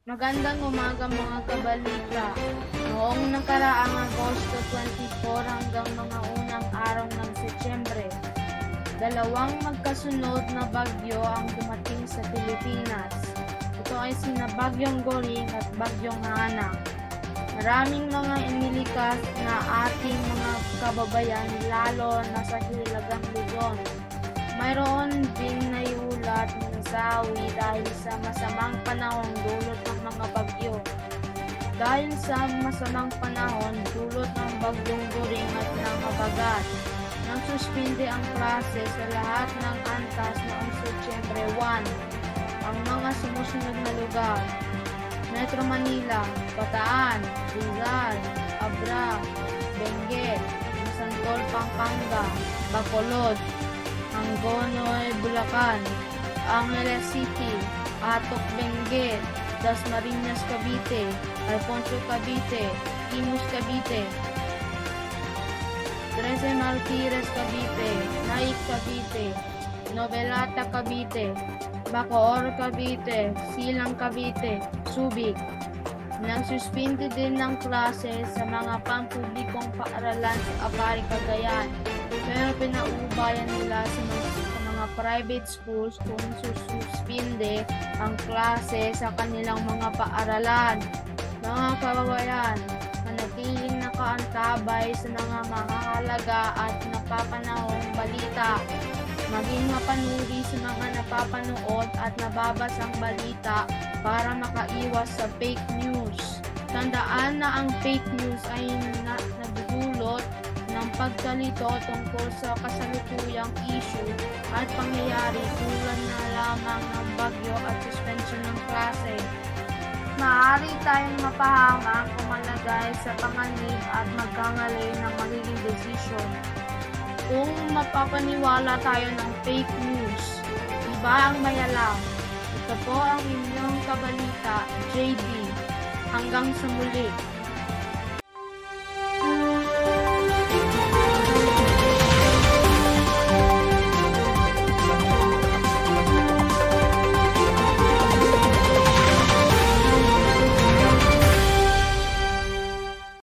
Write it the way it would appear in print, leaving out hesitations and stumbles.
Magandang umaga mga kabalita. Noong nakaraang Agosto 24 hanggang mga unang araw ng Setyembre, dalawang magkasunod na bagyo ang dumating sa Pilipinas. Ito ay sina Bagyong Goring at Bagyong Hana. Maraming mga inilikas na ating mga kababayan lalo na sa hilagang Luzon. Mayroon din naiulat ng nasawi dahil sa masamang panahon dulot ng mga bagyo. Dahil sa masamang panahon dulot ng Bagyong Goring at ng Habagat, nagsuspinde ang klase sa lahat ng antas noong Setyembre 1. Ang mga sumusunod na lugar: Metro Manila, Bataan, Rizal, Abra, Benguet, Santol, Pampanga, Bacolod, Angonoy, Bulacan, Angeles City, Atok, Benguet, Dasmariñas, Cavite, Alfonso, Cavite, Imus, Cavite, 13 Martires, Cavite, Naik, Cavite, Novelata, Cavite, Bacoor, Cavite, Silang, Cavite, Subic. Nagsuspindi din ng klase sa mga pampublikong paaralan sa Abari, Cagayan, pero pinaubayan nila sa mga private schools kung sususpinde ang klase sa kanilang mga paaralan. Mga kababayan, manatiling nakaantabay sa mga mahalaga at napapanahong balita. Maging mapanuri sa mga napapanood at nababasang balita para makaiwas sa fake news. Tandaan na ang fake news ay nagdudulot ng pagkalito tungkol sa kasalukuyang issue at pangyayari tulad na lamang ng bagyo at suspension ng klase. Maaari tayong mapahamak kung malagay sa panganib at magkangalay ng magiging desisyon. Kung mapapaniwala tayo ng fake news, iba ang mayalang. Ito po ang inyong kabalita, JB. Hanggang sa muli.